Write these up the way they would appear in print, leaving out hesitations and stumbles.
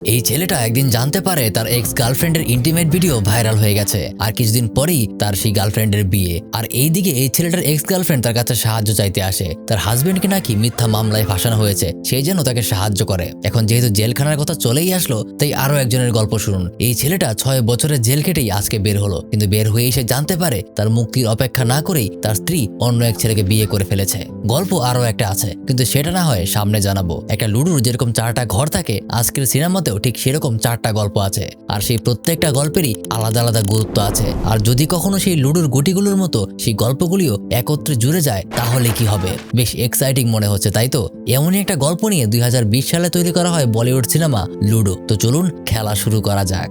এই ছেলেটা একদিন জানতে পারে তার এক্স গার্লফ্রেন্ডের ইন্টিমেট ভিডিও ভাইরাল হয়ে গেছে আর কিছুদিন পরেই তার সেই গার্লফ্রেন্ডের বিয়ে। আর এইদিকে এই ছেলেটার এক্স গার্লফ্রেন্ড তার কাছে সাহায্য চাইতে আসে। তার হাজবেন্ডকে নাকি মিথ্যা মামলায় ফাঁসানো হয়েছে, সেই জন্য তাকে সাহায্য করে। এখন যেহেতু জেলখানার কথা চলেই আসলো, তাই আরো একজনের গল্প শুনুন। এই ছেলেটা 6 বছরের জেল কেটেই আজকে বের হলো, কিন্তু বের হয়ে এসে জানতে পারে তার মুক্তির অপেক্ষা না করেই তার স্ত্রী অন্য এক ছেলেকে বিয়ে করে ফেলেছে। গল্প আরো একটা আছে, কিন্তু সেটা না হয় সামনে জানাবো। একটা লুডুর যেরকম 4টা ঘর থাকে, আজকের সিনেমাতেও ঠিক সেরকম 4টা গল্প আছে, আর সেই প্রত্যেকটা গল্পেরই আলাদা আলাদা গুরুত্ব আছে। আর যদি কখনো সেই লুডুর গুটিগুলোর মতো সেই গল্পগুলিও একত্রে জুড়ে যায়, তাহলে কি হবে? বেশ এক্সাইটিং মনে হচ্ছে, তাই তো? এমনই একটা গল্প নিয়ে 2020 সালে তৈরি করা হয় বলিউড সিনেমা লুডো। তো চলুন খেলা শুরু করা যাক।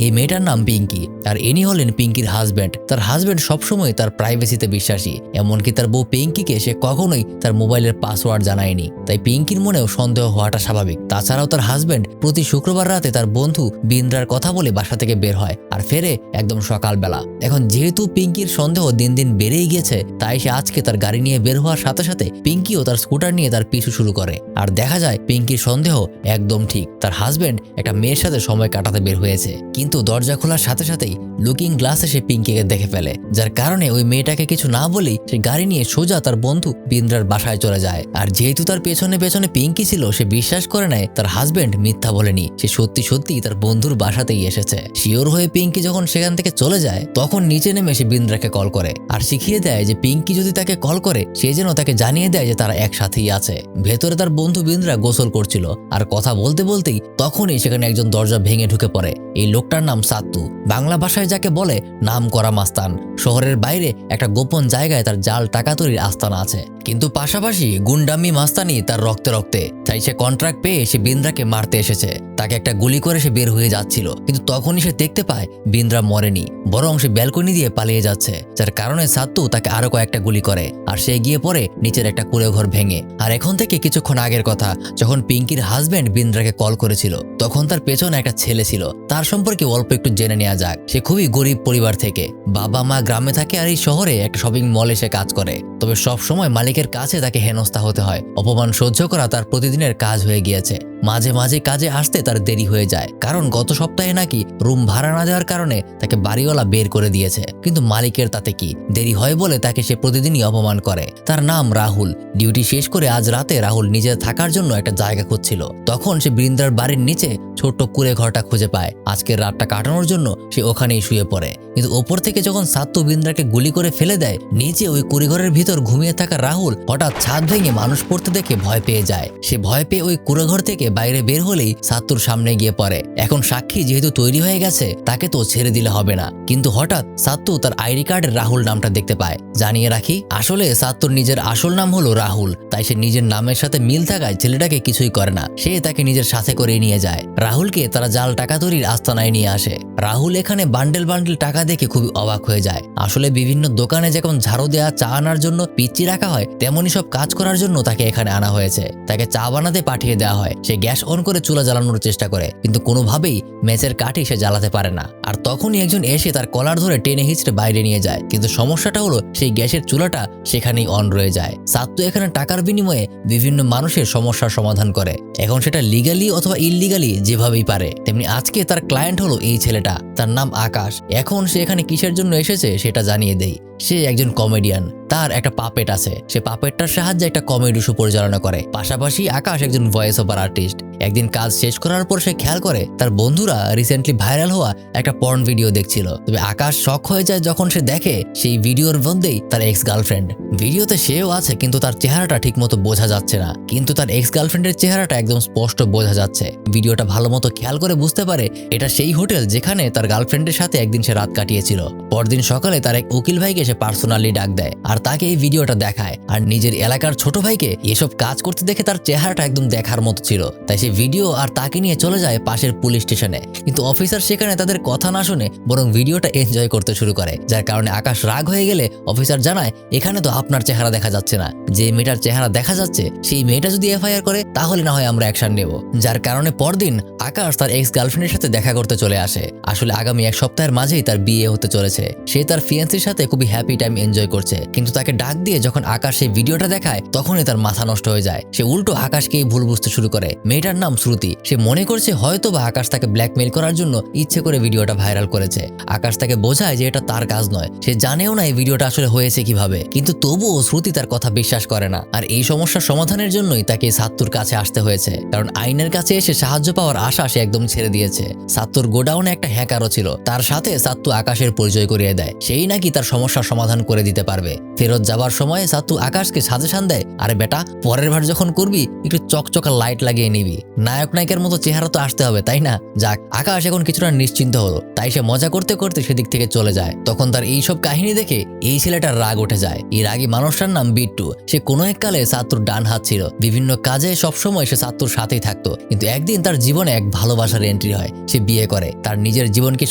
এই মেয়েটার নাম পিঙ্কি, আর ইনি হলেন পিঙ্কির হাজব্যান্ড। তার হাজব্যান্ড সবসময় তার প্রাইভেসিতে বিশ্বাসী, এমনকি তার বউ পিঙ্কিকে সে কখনোই তার মোবাইলের পাসওয়ার্ড জানায়নি। তাই পিঙ্কির মনেও সন্দেহ হওয়াটা স্বাভাবিক। তাছাড়াও তার হাজব্যান্ড প্রতি শুক্রবার রাতে তার বন্ধু বিন্দ্রার কথা বলে বাসা থেকে বের হয় আর ফেরে একদম সকালবেলা। এখন যেহেতু পিঙ্কির সন্দেহ দিন দিন বেড়েই গিয়েছে, তাই সে আজকে তার গাড়ি নিয়ে বের হওয়ার সাথে সাথে পিঙ্কিও তার স্কুটার নিয়ে তার পিছু শুরু করে। আর দেখা যায় পিঙ্কির সন্দেহ একদম ঠিক, তার হাজব্যান্ড একটা মেয়ের সাথে সময় কাটাতে বের হয়েছে। কিন্তু দরজা খোলার সাথে সাথেই লুকিং গ্লাসে সে পিঙ্কিকে দেখে ফেলে, যার কারণে ওই মেয়েটাকে কিছু না বলেই সে গাড়ি নিয়ে সোজা তার বন্ধু বিন্দ্রার বাসায় চলে যায়। আর যেহেতু তার পেছনে পেছনে পিঙ্কি ছিল, সে বিশ্বাস করে নেয় তার হাজব্যান্ড মিথ্যা বলেনি, সে সত্যি সত্যি তার বন্ধুর বাসাতেই এসেছে। শিওর হয়ে পিঙ্কি যখন সেখান থেকে চলে যায়, তখন নিচে নেমে সে বিন্দ্রাকে কল করে আর শিখিয়ে দেয় যে পিঙ্কি যদি তাকে কল করে, সে যেন তাকে জানিয়ে দেয় যে তারা একসাথেই আছে। ভেতরে তার বন্ধু বিন্দ্রা গোসল করছিল, আর কথা বলতে বলতেই তখনই সেখানে একজন দরজা ভেঙে ঢুকে পড়ে। এই লোকটার নাম সাত্তু, বাংলা ভাষায় যাকে বলে নাম করা মাস্তান। শহরের বাইরে একটা গোপন জায়গায় তার জাল টাকা তৈরির আস্তানা আছে, কিন্তু পাশাপাশি গুন্ডামি মাস্তানি তার রক্তে রক্তে। তাই সে কন্ট্রাক্ট পেয়ে সে বিন্দ্রাকে মারতে এসেছে। তাকে একটা গুলি করে সে বের হয়ে যাচ্ছিল, কিন্তু তখনই সে দেখতে পায় বিন্দ্রা মরেনি, বরং সে ব্যালকনি দিয়ে পালিয়ে যাচ্ছে। যার কারণে সাত্তু তাকে আরো কয়েকটা গুলি করে, আর সে গিয়ে পড়ে নিচের একটা কুঁড়ে ঘর ভেঙে। আর এখন থেকে কিছুক্ষণ আগের কথা, যখন পিঙ্কির হাজব্যান্ড বিন্দ্রাকে কল করেছিল, তখন তার পেছনে একটা ছেলে ছিল। তার সম্পর্কে অল্প একটু জেনে নেওয়া যাক। সে খুবই গরিব পরিবার থেকে, বাবা মা গ্রামে থাকে আর এই শহরে একটা শপিং মলে সে কাজ করে। তবে সব সময় মালিকের কাছে তাকে হেনস্থা হতে হয়, অপমান সহ্য করা তার প্রতিদিনের কাজ হয়ে গিয়েছে। মাঝে মাঝে কাজে আসতে তার দেরি হয়ে যায়, কারণ গত সপ্তাহে নাকি রুম ভাড়া না দেওয়ার কারণে তাকে বাড়িওয়ালা বের করে দিয়েছে। কিন্তু মালিকের তাতে কি, দেরি হয় বলে তাকে সে প্রতিদিনই অপমান করে। তার নাম রাহুল। ডিউটি শেষ করে আজ রাতে রাহুল নিজের থাকার জন্য একটা জায়গা খুঁজছিল। তখন সে বৃন্দার বাড়ির নিচে ছোট্ট কুঁড়ে ঘরটা খুঁজে পায়। আজকের রাতটা কাটানোর জন্য সে ওখানেই শুয়ে পড়ে। কিন্তু ওপর থেকে যখন সাত্তু বৃন্দাকে গুলি করে ফেলে দেয়, নিচে ওই কুঁড়েঘরের ভিতর ঘুমিয়ে থাকা রাহুল হঠাৎ ছাদ ভেঙে মানুষ পড়তে দেখে ভয় পেয়ে যায়। সে ভয় পেয়ে ওই কুঁড়েঘর থেকে বাইরে বের হলেই সাত্তুর সামনে গিয়ে পড়ে। এখন সাক্ষী যেহেতু তৈরি হয়ে গেছে, তাকে তো ছেড়ে দিলে হবে না। কিন্তু হঠাৎ সাত্তু তার আইডি কার্ডের রাহুল নামটা দেখতে পায়। জানিয়ে রাখি, আসলে সাত্তুর নিজের আসল নাম হলো রাহুল। তাই সে নিজের নামের সাথে মিল থাকায় ছেলেটাকে কিছুই করে না, সে তাকে নিজের সাথে করে নিয়ে যায়। রাহুলকে তারা জাল টাকা তৈরির আস্তানায় নিয়ে আসে। রাহুল এখানে বান্ডেল বান্ডেল টাকা দেখে খুবই অবাক হয়ে যায়। আসলে বিভিন্ন দোকানে যেমন ঝাড়ু দেওয়া, চা আনার জন্য পিচ্চি রাখা হয়, তেমনই সব কাজ করার জন্য তাকে এখানে আনা হয়েছে। তাকে চা বানাতে পাঠিয়ে দেওয়া হয়। সে গ্যাস অন করে চুলা জ্বালানোর চেষ্টা করে, কিন্তু কোনোভাবেই ম্যাচের কাঠি সে জ্বালাতে পারে না। আর তখনই একজন এসে তার কলার ধরে টেনে হিঁচড়ে বাইরে নিয়ে যায়। কিন্তু সমস্যাটা হলো সেই গ্যাসের চুলাটা সেখানেই অন রয়ে যায়। সাত্তু এখানে টাকার বিনিময়ে বিভিন্ন মানুষের সমস্যার সমাধান করে, এখন সেটা লিগালি অথবা ইললিগালি যেভাবেই পারে। তেমনি আজকে তার ক্লায়েন্ট হলো এই ছেলেটা, তার নাম আকাশ। এখন সে এখানে কিসের জন্য এসেছে সেটা জানিয়ে দেই। সে একজন কমেডিয়ান, তার একটা পাপেট আছে। সে পাপেটটার সাহায্যে একটা কমেডি শো পরিচালনা করে। পাশাপাশি আকাশ একজন ভয়েস ওভার আর্টিস্ট। একদিন কাজ শেষ করার পর সে খেয়াল করে তার বন্ধুরা রিসেন্টলি ভাইরাল হওয়া একটা পর্ন ভিডিও দেখছিল। তবে আকাশ শক হয়ে যায় যখন সে দেখে সেই ভিডিওর মধ্যেই তার এক্স গার্লফ্রেন্ড। ভিডিওতে সেও আছে, কিন্তু তার চেহারাটা ঠিক মতো বোঝা যাচ্ছে না। কিন্তু তার এক্স গার্লফ্রেন্ডের চেহারাটা একদম স্পষ্ট বোঝা যাচ্ছে। ভিডিওটা ভালো মতো খেয়াল করে বুঝতে পারে এটা সেই হোটেল যেখানে তার গার্লফ্রেন্ডের সাথে একদিন সে রাত কাটিয়েছিল। পরদিন সকালে তার এক উকিল ভাইকে সে পার্সোনালি ডাক দেয় আর তাকে এই ভিডিওটা দেখায়। আর নিজের এলাকার ছোট ভাইকে এসব কাজ করতে দেখে তার চেহারাটা একদম দেখার মতো ছিল। তাই সে ভিডিও আর তাকে নিয়ে চলে যায় পাশের পুলিশ স্টেশনে। কিন্তু অফিসার সেখানে তাদের কথা না শুনে বরং ভিডিওটা এনজয় করতে শুরু করে, যার কারণে আকাশ রাগ হয়ে গেলে অফিসার জানায়, এখানে তো আপনার চেহারা দেখা যাচ্ছে না, যে মেয়েটার চেহারা দেখা যাচ্ছে সেই মেয়েটা যদি এফআইআর করে তাহলে না হয় আমরা অ্যাকশন নেব। যার কারণে পরদিন আকাশ তার এক্স গার্লফ্রেন্ডের সাথে দেখা করতে চলে আসে। আসলে আসলে আগামী এক সপ্তাহের মাঝেই তার বিয়ে হতে চলেছে। সে তার ফিয়ান্সির সাথে খুবই হ্যাপি টাইম এনজয় করছে, কিন্তু তাকে ডাক দিয়ে যখন আকাশ সেই ভিডিওটা দেখায় তখনই তার মাথা নষ্ট হয়ে যায়। সে উল্টো আকাশকেই ভুল বুঝতে শুরু করে। মেয়েটার নাম শ্রুতি। সে মনে করছে হয়তো বা আকাশ তাকে ব্ল্যাকমেইল করার জন্য ইচ্ছে করে ভিডিওটা ভাইরাল করেছে। আকাশ তাকে বোঝায় যে এটা তার কাজ নয়, সে জানেও না এই ভিডিওটা আসলে হয়েছে কিভাবে, কিন্তু তবুও শ্রুতি তার কথা বিশ্বাস করে না। আর এই সমস্যার সমাধানের জন্যই তাকে সাত্তুর কাছে আসতে হয়েছে, কারণ আইনের কাছে এসে সাহায্য পাওয়ার আশা সে একদম ছেড়ে দিয়েছে। সাত্তুর গোডাউনে একটা হ্যাকারও ছিল, তার সাথে সাত্তু আকাশের পরিচয় করিয়ে দেয়। সেই নাকি তার সমস্যার সমাধান করে দিতে পারবে। ফেরত যাবার সময় সাত্তু আকাশকে সাজেশন দেয়, আরে বেটা, পরের বার যখন করবি একটু চকচকা লাইট লাগিয়ে নিবি, নায়ক নায়িকার মতো চেহারা তো আসতে হবে, তাই না? যাক, আকাশ এখন কিছুটা নিশ্চিন্ত হলো, তাই সে মজা করতে করতে সেদিক থেকে চলে যায়। তখন তার এইসব কাহিনী দেখে এই ছেলেটার রাগ উঠে যায়। এই রাগী মানুষটার নাম বিট্টু। সে কোনো এক কালে সাত্তুর ডান হাত ছিল, বিভিন্ন কাজে সবসময় সে সাত্তুর সাথেই থাকতো। কিন্তু একদিন তার জীবনে এক ভালোবাসার এন্ট্রি হয়। সে বিয়ে করে, তার নিজের জীবনকে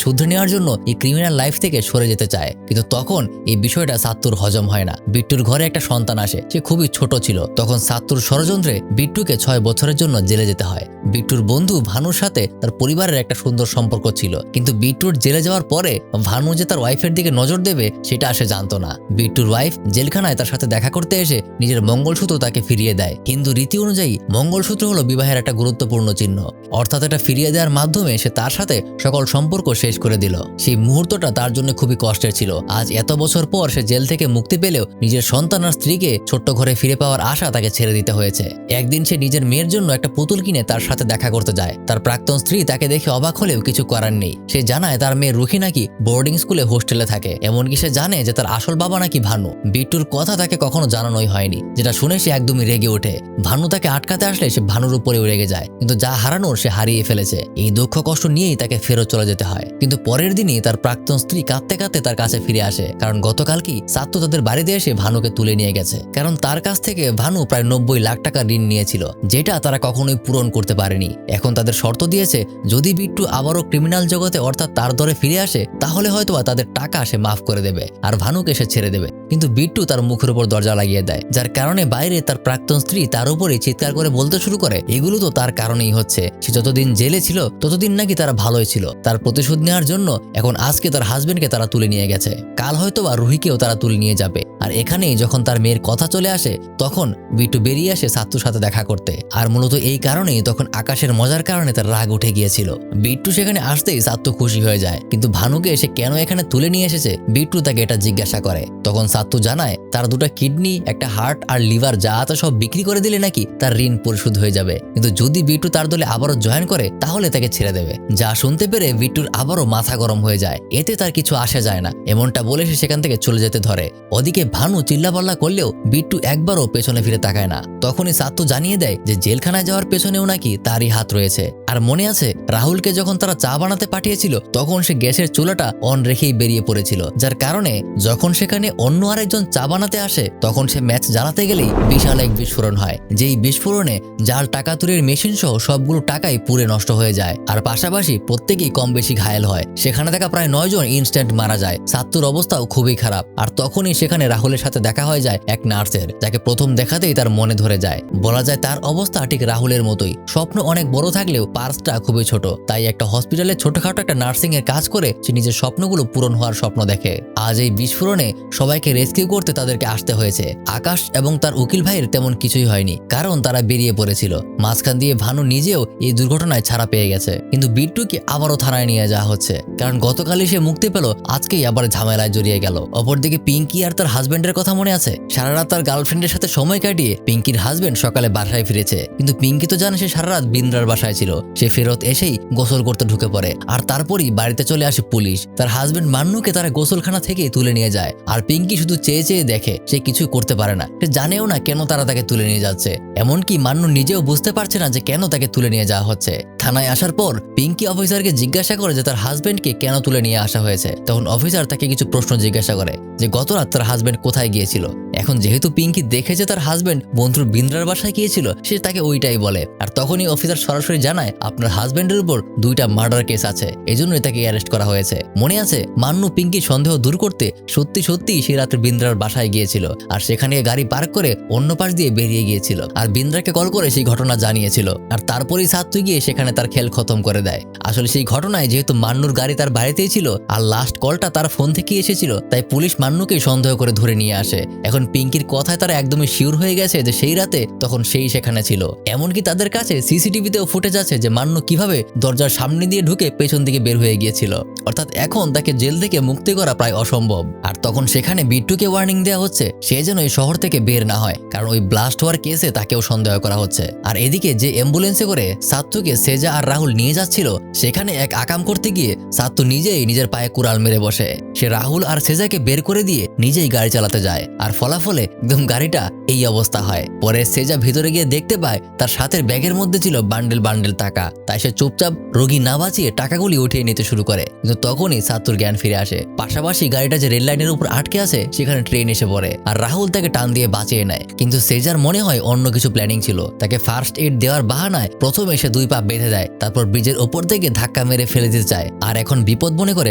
শুধরে নেওয়ার জন্য এই ক্রিমিনাল লাইফ থেকে সরে যেতে চায়। কিন্তু তখন এই বিষয়টা সাত্তুর হজম হয় না। বিট্টুর ঘরে একটা সন্তান আসে, সে খুবই ছোট ছিল। তখন সাত্তুর ষড়যন্ত্রে বিট্টুকে 6 বছরের জন্য জেলে যেতে হয়। বিট্টুর বন্ধু ভানুর সাথে তার পরিবারের একটা সুন্দর সম্পর্ক ছিল, কিন্তু বিট্টুর জেলে যাওয়ার পরে ভানু যে তার ওয়াইফের দিকে নজর দেবে সেটা সে জানতো না। বিট্টুর ওয়াইফ জেলখানায় তার সাথে দেখা করতে এসে নিজের মঙ্গলসূত্র তাকে ফিরিয়ে দেয়। হিন্দু রীতি অনুযায়ী মঙ্গলসূত্র হলো বিবাহের একটা গুরুত্বপূর্ণ চিহ্ন, অর্থাৎ এটা ফিরিয়ে দেওয়ার মাধ্যমে সে তার সাথে সকল সম্পর্ক শেষ করে দিল। সেই মুহূর্তটা তার জন্য খুবই কষ্টের ছিল। আজ এত বছর পর সে জেল থেকে মুক্তি পেলেও নিজের সন্তান আর স্ত্রীকে ছোট্ট ঘরে ফিরে পাওয়ার আশা তাকে ছেড়ে দিতে হয়েছে। একদিন সে নিজের মেয়ের জন্য একটা পুতুল কিনে তার সাথে দেখা করতে যায়। তার প্রাক্তন স্ত্রী তাকে দেখে অবাক হলেও কিছু করার নেই। সে জানায় তার মেয়ে রুহি নাকি বোর্ডিং স্কুলে হোস্টেলে থাকে, এমনকি সে জানে যে তার আসল বাবা নাকি ভানু। বিট্টুর কথা তাকে কখনো জানানোই হয়নি, যেটা শুনে সে একদমই রেগে ওঠে। ভানু তাকে আটকাতে আসলে সে ভানুর উপরেও রেগে যায়, কিন্তু যা হারানোর সে হারিয়ে ফেলেছে। এই দুঃখ কষ্ট নিয়েই তাকে ফেরত চলে যেতে হয়। কিন্তু পরের দিনই তার প্রাক্তন স্ত্রী কাঁদতে কাঁদতে তার কাছে ফিরে আসে, কারণ গতকালই সাত্তু তাদের বাড়িতে এসে ভানুকে তুলে নিয়ে গেছে। কারণ তার কাছ থেকে ভানু প্রায় 90 লাখ টাকা ঋণ নিয়েছিল, যেটা তারা কখনোই পূরণ করতে পারেনি। এখন তাদের শর্ত দিয়েছে, যদি বিট্টু আবারও ক্রিমিনাল জগতে অর্থাৎ তার দরে ফিরে আসে তাহলে হয়তো তাদের টাকা সে মাফ করে দেবে আর ভানুকে সে ছেড়ে দেবে। কিন্তু বিট্টু তার মুখের উপর দরজা লাগিয়ে দেয়, যার কারণে বাইরে তার প্রাক্তন স্ত্রী তার উপরে চিৎকার করে বলতে শুরু করে, এগুলো তো তার কারণেই হচ্ছে। সে যতদিন জেলে ছিল ততদিন নাকি তারা ভালোই ছিল। তার প্রতিশোধ নেওয়ার জন্য এখন আজকে তার হাজবেন্ডকে তারা তুলে নিয়ে গেছে, কাল হয়তো বা রুহিকেও তারা তুলে নিয়ে যাবে। আর এখানেই যখন তার মেয়ের কথা চলে আসে তখন বিট্টু বেরিয়ে আসে সাত্তুর সাথে দেখা করতে। আর মূলত এই কারণেই তখন আকাশের মজার কারণে তার রাগ উঠে গিয়েছিল। বিট্টু সেখানে আসতেই সাত্তু খুশি হয়ে যায়, কিন্তু ভানুকে সে কেন এখানে তুলে নিয়ে এসেছে বিট্টু তাকে এটা জিজ্ঞাসা করে। তখন সাত্তু জানায় তার 2টা কিডনি, একটা হার্ট আর লিভার যা আছে সব বিক্রি করে দিলে নাকি তার ঋণ পরিশোধ হয়ে যাবে, কিন্তু যদি বিট্টু তার দলে আবারও জয়েন করে তাহলে তাকে ছেড়ে দেবে। যা শুনতে পেরে বিট্টুর আবারও মাথা গরম হয়ে যায়, এতে তার কিছু আসে যায় না, এমনটা বলে সে সেখান থেকে চলে যেতে ধরে। ওদিকে ভানু চিল্লাপাল্লা করলেও বিট্টু একবারও পেছনে ফিরে তাকায় না। তখনই সাত্তু জানিয়ে দেয় যে জেলখানায় যাওয়ার পেছনেও নাকি তারই হাত রয়েছে। আর মনে আছে রাহুলকে যখন তারা চা বানাতে পাঠিয়েছিল তখন সে গ্যাসের চুলাটা অন রেখেই বেরিয়ে পড়েছিল, যার কারণে যখন সেখানে অন্য আরেকজন চা বানাতে আসে তখন সে ম্যাচ জ্বালাতে গেলেই বিশাল এক বিস্ফোরণ হয়। যেই বিস্ফোরণে জাল টাকা তুলির মেশিন সহ সবগুলো টাকাই পুড়ে নষ্ট হয়ে যায়, আর পাশাপাশি প্রত্যেকেই কম বেশি ঘায়েল হয়। সেখানে থাকা প্রায় 9 জন ইনস্ট্যান্ট মারা যায়। সাত্তুর অবস্থাও খুবই খারাপ। আর তখনই সেখানে রাহুলের সাথে দেখা হয়ে যায় এক নার্সের, যাকে প্রথম দেখাতেই তার মনে ধরে যায়। বলা যায় তার অবস্থা ঠিক রাহুলের মতোই, স্বপ্ন অনেক বড় থাকলেও পার্সটা খুবই ছোট। তাই একটা হসপিটালে ছোটখাটো একটা নার্সিং এর কাজ করে সে নিজের স্বপ্নগুলো পূরণ হওয়ার স্বপ্ন দেখে। আজ এই বিস্ফোরণে সবাইকে রেস্কিউ করতে তাদেরকে আসতে হয়েছে। আকাশ এবং তার উকিল ভাইয়ের তেমন কিছুই হয়নি, কারণ তারা বেরিয়ে পড়েছিল। মাঝখান দিয়ে ভানু নিজেও এই দুর্ঘটনায় ছাড়া পেয়ে গেছে, কিন্তু বিট্টুকে আবারও থানায় নিয়ে যাওয়া হচ্ছে, কারণ গতকালই সে মুক্তি পেল, আজকেই আবার ঝামেলায় জড়িয়ে গেল। অপরদিকে পিঙ্কি আর তার হাজবেন্ডের কথা মনে আছে? সারা রাত তার গার্লফ্রেন্ডের সাথে সময় কাটিয়ে পিঙ্কির হাজবেন্ড সকালে বাসায় ফিরেছে, কিন্তু পিঙ্কি তো জানে সে সারা রাত বিন্দ্রার বাসায় ছিল। সে ফেরত এসেই গোসল করতে ঢুকে পড়ে, আর তারপরই বাড়িতে চলে আসে পুলিশ। তার হাজবেন্ড মান্নুকে তারা গোসলখানা থেকে তুলে নিয়ে যায়, আর পিঙ্কি শুধু চেয়ে চেয়ে দেখে, সে কিছুই করতে পারে না। সে জানেও না কেন তারা তাকে তুলে নিয়ে যাচ্ছে, এমনকি মান্নু নিজেও বুঝতে পারছে না যে কেন তাকে তুলে নিয়ে যাওয়া হচ্ছে। থানায় আসার পর পিঙ্কি অফিসারকে জিজ্ঞাসা করে যে তার হাজবেন্ডকে কেন তুলে নিয়ে আসা হয়েছে। তখন অফিসার তাকে কিছু প্রশ্ন জিজ্ঞাসা করে, যে গত রাত তার হাজবেন্ড কোথায় গিয়েছিল। এখন যেহেতু পিঙ্কি দেখেছে তার হাজবেন্ড বন্ধুর বিন্দ্রার বাসায় গিয়েছিল, সে তাকে ওইটাই বলে। আর তখনই অফিসার সরাসরি জানায় আপনার হাজবেন্ডের উপর 2টা মার্ডার কেস আছে, এজন্যই তাকে অ্যারেস্ট করা হয়েছে। মনে আছে মান্নু পিঙ্কির সন্দেহ দূর করতে সত্যি সত্যি সে রাতে বিন্দ্রার বাসায় গিয়েছিল আর সেখানে গাড়ি পার্ক করে অন্য পাশ দিয়ে বেরিয়ে গিয়েছিল আর বিন্দ্রাকে কল করে সেই ঘটনা জানিয়েছিল। আর তারপরেই সাত্তু গিয়ে সেখানে তার খেল খতম করে দেয়। আসলে সেই ঘটনায় যেহেতু মান্নুর গাড়ি তার বাড়িতেই ছিল আর লাস্ট কলটা তার ফোন থেকে এসেছিল, তাই পুলিশ মান্নুকে সন্দেহ করে ধরে নিয়ে আসে। এখন পিঙ্কির কথায় তারা একদমই শিওর হয়ে গেছে যে সেই রাতে তখন সেই সেখানে ছিল। এমনকি তাদের কাছে সিসিটিভিতেও ফুটেজ আছে যে মান্নু কিভাবে দরজার সামনে দিয়ে ঢুকে পেছন দিকে বের হয়ে গিয়েছিল। অর্থাৎ এখন তাকে জেল থেকে মুক্তি করা প্রায় অসম্ভব। আর তখন সেখানে বিট্টুকে ওয়ার্নিং দেওয়া হচ্ছে সে যেন এই শহর থেকে বের না হয়, কারণ ওই ব্লাস্ট হওয়ার কেসে তাকেও সন্দেহ করা হচ্ছে। আর এদিকে যে অ্যাম্বুলেন্সে করে সাত্তুকে সেজা আর রাহুল নিয়ে যাচ্ছিল, সেখানে এক আকাম করতে গিয়ে সাত্তু নিজেই নিজের পায়ে কুড়াল মেরে বসে। সে রাহুল আর সেজাকে বের করে দিয়ে নিজেই গাড়ি চালাতে যায় আর ফলাফলে একদম গাড়িটা এই অবস্থা হয়। পরে সেজা ভিতরে গিয়ে দেখতে পায় তার সাথের ব্যাগের মধ্যে ছিল বান্ডেল বান্ডেল টাকা, তাই সে চুপচাপ রোগী না বাঁচিয়ে টাকাগুলি উঠিয়ে নিতে শুরু করে। কিন্তু তখনই সাত্তুর জ্ঞান ফিরে আসে। পাশাপাশি গাড়িটা যে রেল লাইনের উপর আটকে আছে সেখানে ট্রেন এসে পড়ে আর রাহুল তাকে টান দিয়ে বাঁচিয়ে নেয়। কিন্তু সেজার মনে হয় অন্য কিছু প্ল্যানিং ছিল। তাকে ফার্স্ট এড দেওয়ার বাহানায় প্রথমে সে 2 পা বেঁধে দেয়, তারপর ব্রিজের ওপর থেকে ধাক্কা মেরে ফেলে দিতে চায়। আর এখন বিপদ মনে করে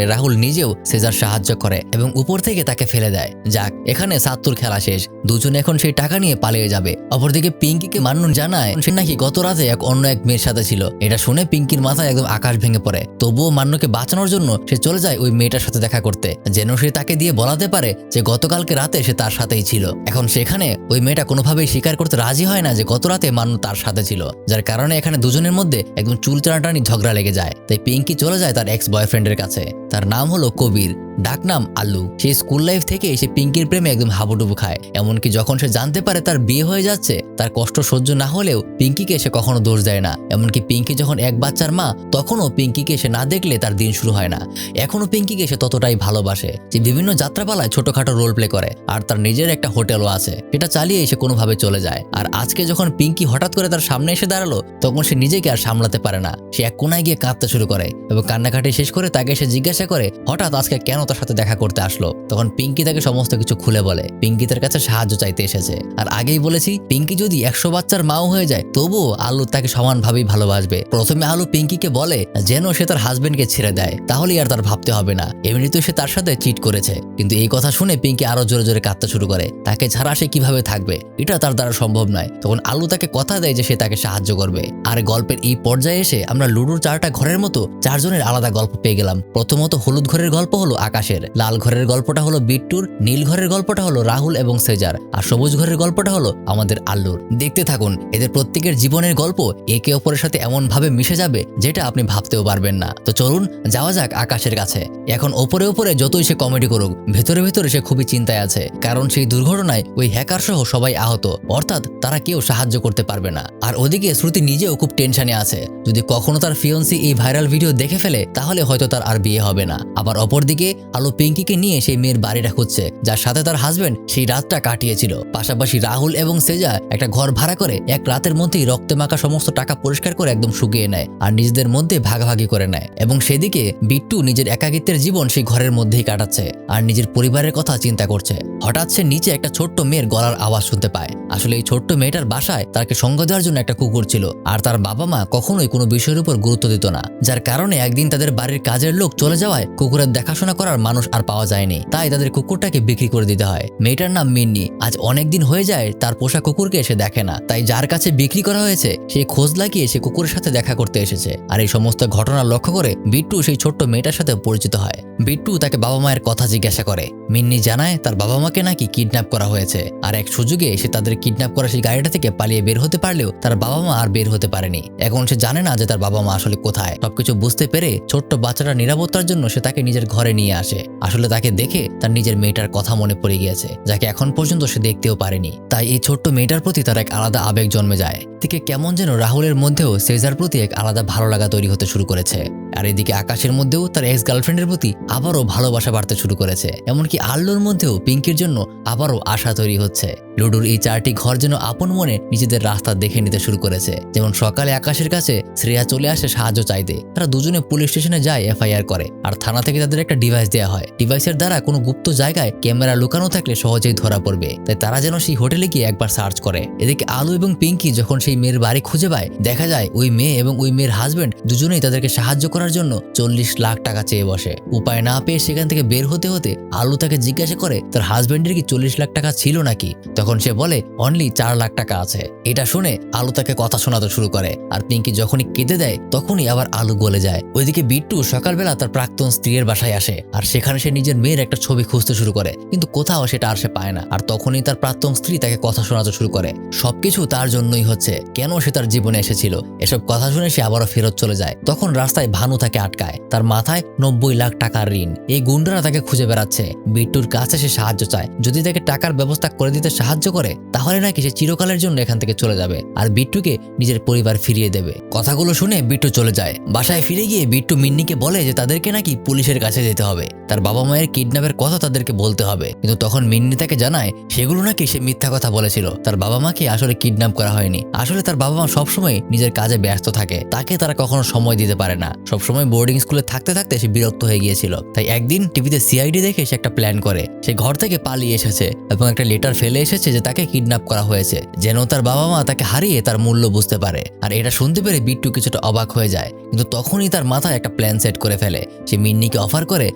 রাহুল নিজেও সেজার সাহায্য করে এবং উপর থেকে তাকে ফেলে দেয়। যাক, এখানে সাত্তুর খেলা শেষ। দুজন এখন সেই টাকা নিয়ে পালিয়ে যাবে। অপরদিকে পিঙ্কিকে মান্নু জানায় সে নাকি গত রাতে অন্য এক মেয়ের সাথে ছিল। এটা শুনে পিঙ্কির মাথায় একদম আকাশ ভেঙে পড়ে। তবুও মান্নুকে বাঁচানোর জন্য সে চলে যায় ওই মেয়েটার সাথে দেখা করতে, যেন সে তাকে দিয়ে বলাতে পারে যে গতকালকে রাতে সে তার সাথেই ছিল। এখন সেখানে ওই মেয়েটা কোনোভাবেই স্বীকার করতে রাজি হয় না যে গত রাতে মান্নু তার সাথে ছিল, যার কারণে এখানে দুজনের মধ্যে একদম চুল টানাটানি ঝগড়া লেগে যায়। তাই পিঙ্কি চলে যায় তার এক্স বয়ফ্রেন্ডের কাছে। তার নাম হলো কবির, ডাকনাম আল্লু। সেই স্কুল লাইফ থেকে সে পিঙ্কির প্রেমে একদম হাবুডুবু খায়। এমনকি যখন সে জানতে পারে তার বিয়ে হয়ে যাচ্ছে, তার কষ্ট সহ্য না হলেও পিঙ্কিকে সে কখনো দোষ দেয় না। এমনকি পিঙ্কি যখন এক বাচ্চার মা, তখনও পিঙ্কিকে সে না দেখলে তার দিন শুরু হয় না। এখনো পিঙ্কিকে সে ততটাই ভালোবাসে যে বিভিন্ন যাত্রাপালায় ছোটখাটো রোল প্লে করে আর তার নিজের একটা হোটেলও আছে, সেটা চালিয়ে সে কোনোভাবে চলে যায়। আর আজকে যখন পিঙ্কি হঠাৎ করে তার সামনে এসে দাঁড়ালো, তখন সে নিজেকে আর সামলাতে পারে না। সে এক কোনায় গিয়ে কাঁদতে শুরু করে এবং কান্নাকাটি শেষ করে তাকে সে জিজ্ঞাসা করে হঠাৎ আজকে কেন তার সাথে দেখা করতে আসলো। তখন পিঙ্কি তাকে সমস্ত কিছু খুলে বলে পিঙ্কি তার কাছে সাহায্য চাইতে এসেছে। আর আগেই বলেছি পিঙ্কি যদি 100 বাচ্চার মাও হয়ে যায় তবুও আলু তাকে সমানভাবেই ভালোবাসবে। প্রথমে আলু পিঙ্কিকে বলে যেন সে তার হাজবেন্ডকে ছেড়ে দেয়, তাহলেই আর তার ভাবতে হবে না, এমনিতেও সে তার সাথে চিট করেছে। কিন্তু এই কথা শুনে পিঙ্কি আরো জোরে জোরে কাঁদতে শুরু করে। তাকে ছাড়া সে কিভাবে থাকবে, এটা তার দ্বারা সম্ভব নয়। তখন আলু তাকে কথা দেয় যে সে তাকে সাহায্য করবে। আর গল্পের এই পর্যায়ে এসে আমরা লুডোর 4টা ঘরের মতো 4 জনের আলাদা গল্প পেয়ে গেলাম। প্রথমত হলুদ ঘরের গল্প হলো আকাশের, লাল ঘরের গল্পটা হলো বিট্টুর, নীল ঘরের গল্পটা হলো রাহুল এবং সেজার, আর সবুজ ঘরের গল্পটা হলো আমাদের আল্লুর। দেখতে থাকুন, এদের প্রত্যেকের জীবনের গল্প একে অপরের সাথে এমন ভাবে মিশে যাবে যেটা আপনি ভাবতেও পারবেন না। তো চলুন যাওয়া যাক আকাশের কাছে। এখন ওপরে ওপরে যতই সে কমেডি করুক, ভেতরে ভেতরে সে খুবই চিন্তায় আছে, কারণ সেই দুর্ঘটনায় ওই হ্যাকার সহ সবাই আহত, অর্থাৎ তারা কেউ সাহায্য করতে পারবে না। আর ওদিকে শ্রুতি নিজেও খুব টেনশনে আছে, যদি কখনো তার ফিয়ন্সি এই ভাইরাল ভিডিও দেখে ফেলে তাহলে হয়তো তার আর বিয়ে হবে না। আবার অপরদিকে আলো পিঙ্কিকে নিয়ে সেই মেয়ের বাড়িটা খুঁজছে যার সাথে তার হাজবেন্ড সেই রাতটা কাটিয়েছিল। পাশাপাশি রাহুল এবং সেজা একটা ঘর ভাড়া করে এক রাতের মধ্যেই রক্তে মাখা সমস্ত টাকা পরিষ্কার করে একদম শুকিয়ে নেয় আর নিজেদের মধ্যে ভাগাভাগি করে নেয়। এবং সেদিকে বিট্টু নিজের একাকিত্বের জীবন সেই ঘরের মধ্যেই কাটাচ্ছে আর নিজের পরিবারের কথা চিন্তা করছে। হঠাৎ সে নিচে একটা ছোট্ট মেয়ের গলার আওয়াজ শুনতে পায়। আসলে এই ছোট্ট মেয়েটার বাসায় তাকে সঙ্গ দেওয়ার জন্য একটা কুকুর ছিল আর তার বাবা মা কখনোই কোনো বিষয়ের উপর গুরুত্ব দিত না, যার কারণে একদিন তাদের বাড়ির কাজের লোক চলে যাওয়ায় কুকুরের দেখাশোনা করার মানুষ আর পাওয়া যায়নি, তাই তাদের কুকুরটাকে বিক্রি করে দিতে হয়। মেয়েটার নাম মিন্নি। আজ অনেকদিন হয়ে যায় তার পোষা কুকুরকে সে দেখে না, তাই যার কাছে বিক্রি করা হয়েছে সেই খোঁজ লাগিয়ে সে কুকুরের সাথে দেখা করতে এসেছে। আর এই সমস্ত ঘটনা লক্ষ্য করে বিট্টু সেই ছোট্ট মেয়েটার সাথে পরিচিত হয়। বিট্টু তাকে বাবা মায়ের কথা জিজ্ঞাসা করে। মিন্নি জানায় তার বাবা মাকে নাকি কিডন্যাপ করা হয়েছে আর এক সুযোগে সে তাদের কিডন্যাপ করা সেই গাড়িটা থেকে পালিয়ে বের হতে পারলেও তার বাবা মা আর বের হতে পারেনি। এখন সে জানে না যে তার বাবা মা আসলে কোথায়। সবকিছু বুঝতে পেরে ছোট্ট বাচ্চাটার নিরাপত্তার জন্য সে তাকে নিজের ঘরে নিয়ে আসে। আসলে তাকে দেখে তার নিজের মেয়েটার কথা মনে পড়ে গিয়েছে, যাকে এখন পর্যন্ত সে দেখতেও পারেনি। তাই এই ছোট্ট মেয়েটার প্রতি তার এক আলাদা আবেগ জন্মে যায়। থেকে কেমন যেন রাহুলের মধ্যেও সেজার প্রতি এক আলাদা ভালো লাগা তৈরি হতে শুরু করেছে। আর এদিকে আকাশের মধ্যেও তার এক্স গার্লফ্রেন্ডের প্রতি আবারও ভালোবাসা বাড়তে শুরু করেছে। এমনকি আল্লুর মধ্যেও পিঙ্কির জন্য আবারও আশা তৈরি হচ্ছে। লুডুর এই 4টি ঘর যেন আপন মনে নিজেদের রাস্তা দেখে নিতে শুরু করেছে। যেমন সকালে আকাশের কাছে শ্রেয়া চলে আসে সাহায্য চাইতে, তারা দুজনে পুলিশ স্টেশনে যায়, এফআইআর করে, আর থানা থেকে তাদের একটা ডিভাইস দেওয়া হয়। ডিভাইসের দ্বারা কোনো গুপ্ত জায়গায় ক্যামেরা লুকানো থাকলে সহজেই ধরা পড়বে, তাই তারা যেন সেই হোটেলে গিয়ে একবার সার্চ করে। এদিকে আলু এবং পিঙ্কি যখন সেই মেয়ের বাড়ি খুঁজে পায়, দেখা যায় ওই মেয়ে এবং ওই মেয়ের হাজবেন্ড দুজনেই তাদেরকে সাহায্য করার জন্য 40 লাখ টাকা চেয়ে বসে। উপায় না পেয়ে সেখান থেকে বের হতে হতে আলু তাকে জিজ্ঞাসা করে তার হাজবেন্ডের কি 40 লাখ টাকা ছিল নাকি। তখন সে বলে অনলি 4 লাখ টাকা আছে। এটা শুনে আলু তাকে কথা শোনাতে শুরু করে, আর পিঙ্কি যখনই কেঁদে দেয় তখনই আবার আলু গলে যায়। ওইদিকে বিট্টু সকালবেলা তার প্রাক্তন স্ত্রীর বাসায় আসে, আর সেখানে সে নিজের মেয়ের একটা ছবি খুঁজতে শুরু করে, কিন্তু কোথাও সেটা আর সে পায় না। আর তখনই তার প্রাক্তন স্ত্রী তাকে কথা শোনাতে শুরু করে, সবকিছু তার জন্যই হচ্ছে, কেন সে তার জীবনে এসেছিল। এসব কথা শুনে সে আবারও ফেরত চলে যায়। তখন রাস্তায় ভানু তাকে আটকায়, তার মাথায় 90 লাখ টাকার ঋণ। এই গুন্ডারা তাকে খুঁজে বেড়াচ্ছে। বিট্টুর কাছে সে সাহায্য চায়, যদি তাকে টাকার ব্যবস্থা করে দিতে সাহায্য করে তাহলে নাকি সে চিরকালের জন্য এখান থেকে চলে যাবে আর বিট্টুকে নিজের পরিবার ফিরিয়ে দেবে। কথাগুলো শুনে বিট্টু চলে যায়। বাসায় ফিরে গিয়ে বিট্টু মিন্নিকে বলে যে তাদেরকে নাকি পুলিশের কাছে যেতে হবে, তার বাবা মায়ের কিডন্যাপের কথা তাদেরকে বলতে হবে। কিন্তু তখন মিন্নি তাকে জানায় সেগুলো নাকি সে মিথ্যা কথা বলেছিল, তার বাবা মাকে আসলে কিডন্যাপ করা হয়নি। আসলে তার বাবা মা সবসময় নিজের কাজে ব্যস্ত থাকে, তাকে তারা কখনো সময় দিতে পারে না। সবসময় বোর্ডিং স্কুলে থাকতে থাকতে সে বিরক্ত হয়ে গিয়েছিল, তাই একদিন টিভিতে সিআইডি দেখে সে একটা প্ল্যান করে। সে ঘর থেকে পালিয়ে এসেছে এবং একটা লেটার ফেলে এসেছে যে তাকে কিডন্যাপ করা হয়েছে, যেন তার বাবা মা তাকে হারিয়ে তার মূল্য বুঝতে পারে। আর এটা শুনতে পেরে বিট্টু কিছুটা অবাক হয়ে যায়, কিন্তু তখনই তার মাথায় একটা প্ল্যান সেট করে ফেলে। সে মিন্নিকে অফার করে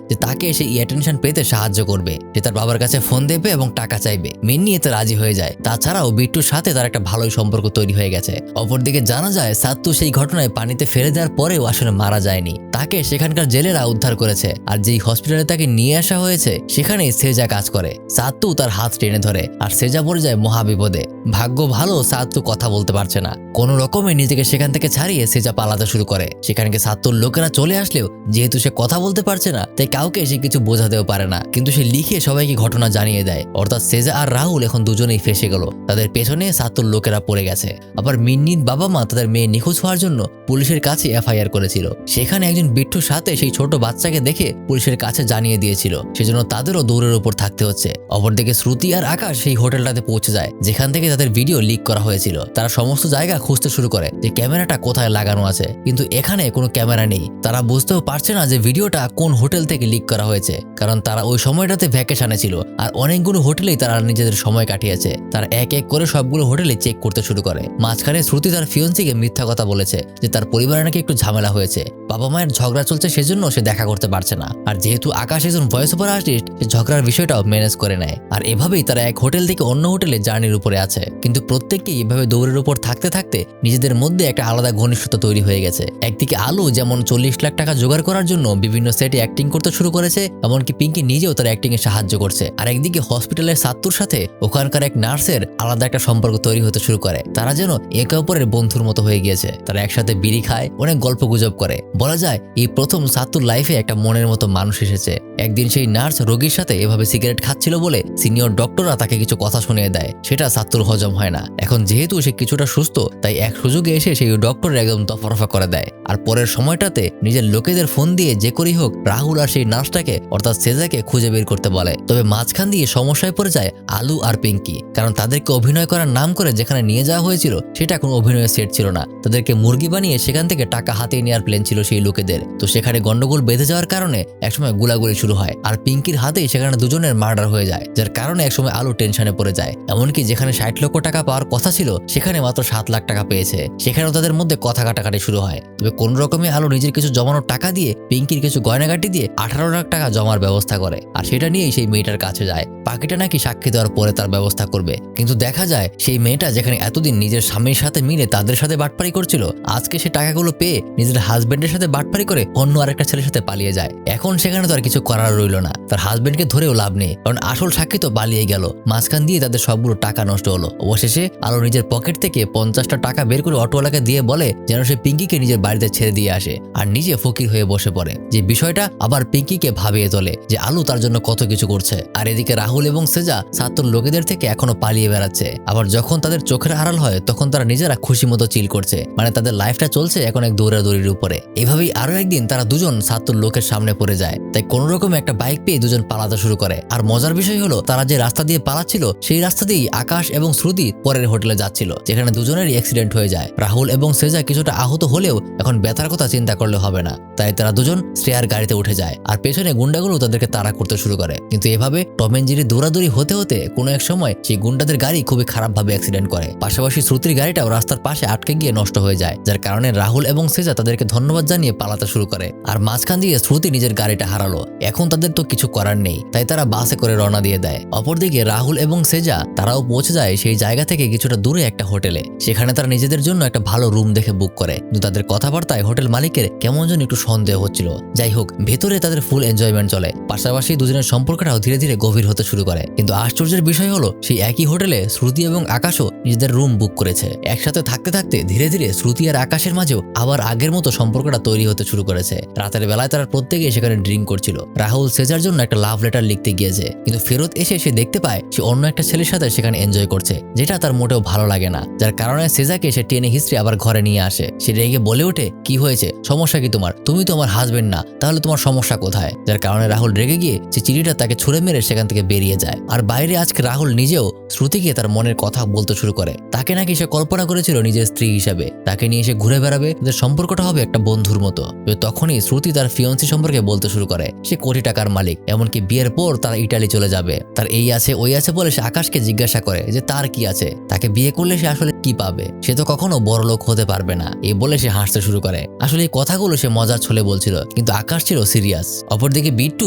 যে তাকে এসে অ্যাটেনশন পেতে সাহায্য করবে, সে তার বাবার কাছে ফোন দেবে এবং টাকা চাইবে। মিন্নি এতে রাজি হয়ে যায়। তাছাড়াও বিট্টুর সাথে তার একটা ভালোই সম্পর্ক তৈরি হয়ে গেছে। অপরদিকে জানা যায় সাত্তু সেই ঘটনায় পানিতে ফেলে দেওয়ার পরেও আসলে মারা যায়নি, তাকে সেখানকার জেলেরা উদ্ধার করেছে। আর যেই হসপিটালে তাকে নিয়ে আসা হয়েছে সেখানেই সেজা কাজ করে। সাত্তু তার হাত টেনে ধরে আর সেজা পড়ে যায় মহাবিপদে। ভাগ্য ভালো সাত্তু কথা বলতে পারছে না, কোনো রকমে নিজেকে সেখান থেকে ছাড়িয়ে সেজা পালাতে শুরু করে। সেখানকে সাত্তুর লোকেরা চলে আসলেও যেহেতু সে কথা বলতে পারছে না, তাই কাউকে সে কিছু বোঝাতেও পারে না, কিন্তু সে লিখে সবাইকে ঘটনা জানিয়ে দেয়। অর্থাৎ সেজা আর রাহুল এখন দুজনেই ফেসে গেল, তাদের পেছনে সাত্তুর লোকেরা পড়ে গেছে। আবার মিন্নির বাবা মা তাদের মেয়ে নিখোঁজ হওয়ার জন্য পুলিশের কাছে এফআইআর করেছিল। সেখানে একজন বিট্টুর সাথে সেই ছোট বাচ্চাকে দেখে পুলিশের কাছে জানিয়ে দিয়েছিল, সেজন্য তাদেরও দৌড়ের উপর থাকতে হচ্ছে। অপরদিকে শ্রুতি আর আকাশ সেই হোটেলটাতে পৌঁছে যায় যেখান থেকে তাদের ভিডিও লিক করা হয়েছিল। তারা সমস্ত জায়গা খুঁজতে শুরু করে যে ক্যামেরাটা কোথায় লাগানো আছে, কিন্তু এখানে কোনো ক্যামেরা নেই। তারা বুঝতেও পারছে না যে ভিডিওটা কোন হোটেল থেকে লিক করা হয়েছে, কারণ তারা ওই সময়টাতে ভ্যাকেশনে ছিল আর অনেকগুলো হোটেলেই তারা নিজেদের সময় কাটিয়েছে। তারা এক এক করে সবগুলো হোটেলে চেক করতে শুরু করে। মাঝখানে শ্রুতি তার ফিয়ন্সিকে মিথ্যা কথা বলেছে যে তার পরিবারে নাকি একটু ঝামেলা হয়েছে, বাবা মায়ের ঝগড়া চলছে, সেজন্য সে দেখা করতে পারছে না। আর যেহেতু আকাশ একজন ভয়েস ওভার আর্টিস্ট, সে ঝগড়ার বিষয়টাও ম্যানেজ করে নেয়। আর এভাবেই তারা এক হোটেল থেকে অন্য হোটেলে জার্নির উপরে আছে, কিন্তু প্রত্যেককেই এভাবে দৌড়ের উপর থাকতে থাকতে নিজেদের মধ্যে একটা আলাদা ঘনিষ্ঠতা তৈরি হয়ে গেছে। একদিকে আলু যেমন 40 লাখ টাকা জোগাড় করার জন্য বিভিন্ন সেটে অ্যাক্টিং করতে শুরু করেছে, এমনকি পিঙ্কি নিজেও তার অ্যাক্টিং এ সাহায্য করছে। আর একদিকে হসপিটালের সাত্তুর সাথে ওখানকার এক নার্সের আলাদা একটা সম্পর্ক তৈরি হতে শুরু করে। তারা যেন একে অপরের বন্ধুর মতো হয়ে গিয়েছে। তারা একসাথে বিড়ি খায়, অনেক গল্প গুজব করে। বলা যায় এই প্রথম সাত্তুর লাইফে একটা মনের মতো মানুষ এসেছে। একদিন সেই নার্স রোগীর সাথে এভাবে সিগারেট খাচ্ছিল বলে সিনিয়র ডক্টররা তাকে কিছু কথা শুনিয়ে দেয়, সেটা সাত্তুর হজম হয় না। এখন যেহেতু সে কিছুটা সুস্থ, তাই এক সুযোগে এসে সেই ডক্টর একদম দফারফা করে দেয়। আর পরের সময়টাতে নিজের লোকেদের ফোন দিয়ে যে করেই হোক রাহুল আর সেই নার্সটাকে অর্থাৎ সেজাকে খুঁজে বের করতে বলে। তবে মাঝখান দিয়ে সমস্যায় পড়ে যায় আলু আর পিঙ্কি, কারণ তাদেরকে অভিনয় করার নাম করে যেখানে নিয়ে যাওয়া হয়েছিল সেটা কোনো অভিনয়ের সেট ছিল না। তাদেরকে মুরগি বানিয়ে সেখান থেকে টাকা হাতিয়ে নেওয়ার প্ল্যান ছিল সেই লোকেদের। তো সেখানে গন্ডগোল বেঁধে যাওয়ার কারণে একসময় গুলাগুলি শুরু হয় আর পিঙ্কির হাতেই সেখানে দুজনের মার্ডার হয়ে যায়, যার কারণে একসময় আলু টেনশনে পড়ে যায়। এমনকি যেখানে 60 লক্ষ টাকা পাওয়ার কথা ছিল সেখানে মাত্র 7 লাখ টাকা পেয়েছে। সেখানেও তাদের মধ্যে কথা কাটাকাটি শুরু হয়। তবে কোন রকমে আলু নিজের কিছু জমানোর টাকা দিয়ে পিঙ্কির কিছু গয়নাগাটি দিয়ে 18 লাখ টাকা জমার ব্যবস্থা করে, আর সেটা নিয়েই সেই মেয়েটার কাছে যায়। বাকিটা নাকি সাক্ষী দেওয়ার পরে তার ব্যবস্থা করবে। কিন্তু দেখা যায় সেই মেয়েটা যেখানে এতদিন নিজের স্বামীর সাথে মিলে তাদের সাথে বাটপারি করছিল, আজকে সে টাকাগুলো পেয়ে নিজের হাজবেন্ডের সাথে বাটপারি করে অন্য আরেকটা ছেলের সাথে পালিয়ে যায়। এখন সেখানে তো আর কিছু করার রইল না, তার হাজবেন্ডকে ধরেও লাভ নেই, কারণ আসল সাক্ষী তো পালিয়ে গেল। মাঝখান দিয়ে তাদের সবগুলো টাকা নষ্ট হলো। অবশেষে আলো নিজের পকেট থেকে 50টা টাকা বের করে অটোওয়ালাকে দিয়ে বলে যেন সে পিঙ্কিকে নিজের বাড়িতে ছেড়ে দিয়ে আসে, আর নিজে ফকির হয়ে বসে পড়ে। যে বিষয়টা আবার পিঙ্কিকে ভাবিয়ে তোলে যে আলু তার জন্য কত কিছু করছে। আর এদিকে রাহুল রাহুল এবং সেজা সাত্তুর লোকেদের থেকে এখনো পালিয়ে বেড়াচ্ছে। আবার যখন তাদের চোখের আড়াল হয় তখন তারা নিজেরা খুশি মতো চিল করছে, মানে তাদের লাইফটা চলছে এখন এক দৌড়াদৌড়ির উপরে। এভাবেই আরো একদিন তারা দুজন সাত্তুর লোকের সামনে পড়ে যায়, তাই কোন রকম একটা বাইক পেয়ে দুজন পালাতে শুরু করে। আর মজার বিষয় হলো তারা যে রাস্তা দিয়ে পালাচ্ছিল সেই রাস্তা দিয়েই আকাশ এবং শ্রুতি পরের হোটেলে যাচ্ছিল, যেখানে দুজনেরই অ্যাক্সিডেন্ট হয়ে যায়। রাহুল এবং সেজা কিছুটা আহত হলেও এখন ব্যথার কথা চিন্তা করলে হবে না, তাই তারা দুজন শ্রেয়ার গাড়িতে উঠে যায় আর পেছনে গুন্ডাগুলো তাদেরকে তাড়া করতে শুরু করে। কিন্তু এভাবে টম এন্ড জেরি দৌড়াদৌড়ি হতে হতে কোনো এক সময় সেই গুন্ডাদের গাড়ি খুবই খারাপভাবে অ্যাক্সিডেন্ট করে। পাশাপাশি শ্রুতির গাড়িটাও রাস্তার পাশে আটকে গিয়ে নষ্ট হয়ে যায়, যার কারণে রাহুল এবং সেজা তাদেরকে ধন্যবাদ জানিয়ে পালাতে শুরু করে। আর মাঝখান দিয়ে শ্রুতি নিজের গাড়িটা হারালো, এখন তাদের তো কিছু করার নেই, তাই তারা বাসে করে রওনা দিয়ে দেয়। অপরদিকে রাহুল এবং সেজা তারাও পৌঁছে যায় সেই জায়গা থেকে কিছুটা দূরে একটা হোটেলে। সেখানে তারা নিজেদের জন্য একটা ভালো রুম দেখে বুক করে, কিন্তু তাদের কথাবার্তায় হোটেল মালিকের কেমন যেন একটু সন্দেহ হচ্ছিল। যাই হোক, ভেতরে তাদের ফুল এনজয়মেন্ট চলে, পাশাপাশি দুজনের সম্পর্কটাও ধীরে ধীরে গভীর হতে শুরু করে। কিন্তু আশ্চর্যের বিষয় হলো সেই একই হোটেলে শ্রুতি এবং আকাশও নিজেদের রুম বুক করেছে। একসাথে থাকতে থাকতে ধীরে ধীরে শ্রুতি আর আকাশের মাঝেও আবার আগের মতো সম্পর্কটা তৈরি হতে শুরু করেছে। রাতের বেলায় তারা প্রত্যেকেই সেখানে ড্রিঙ্ক করছিল। রাহুল সেজার জন্য একটা লাভ লেটার লিখতে গিয়েছে, কিন্তু ফেরত এসে সে দেখতে পায় সে অন্য একটা ছেলের সাথে সেখানে এনজয় করছে, যেটা তার মোটেও ভালো লাগে না। যার কারণে সেজাকে সে টেনে হিস্ট্রি আবার ঘরে নিয়ে আসে। সে রেগে বলে ওঠে, কি হয়েছে, সমস্যা কি তোমার? তুমি তো আমার হাজবেন্ড না, তাহলে তোমার সমস্যা কোথায়? যার কারণে রাহুল রেগে গিয়ে সে চিঠিটা তাকে ছুঁড়ে মেরে সেখান থেকে বেরিয়ে যায়। আর বাইরে আজকে রাহুল নিজেও শ্রুতিকে তার মনের কথা বলতে শুরু করে। তাকে নাকি সে কল্পনা করেছিল নিজের স্ত্রী হিসাবে, তাকে নিয়ে সে ঘুরে বেড়াবে, তাদের সম্পর্কটা হবে একটা বন্ধুর মতো। তখনই শ্রুতি তার ফিয়ন্সি সম্পর্কে বলতে শুরু করে সে কোটি টাকার মালিক, এমনকি বিয়ের পর তারা ইটালি চলে যাবে, তার এই আছে ওই আছে বলে সে আকাশকে জিজ্ঞাসা করে যে তার কি আছে, তাকে বিয়ে করলে সে আসলে কি পাবে, সে তো কখনো বড় লোক হতে পারবে না। এই বলে সে হাসতে শুরু করে। আসলে এই কথাগুলো সে মজার ছলে বলছিল, কিন্তু আকাশ ছিল সিরিয়াস। অপরদিকে বিট্টু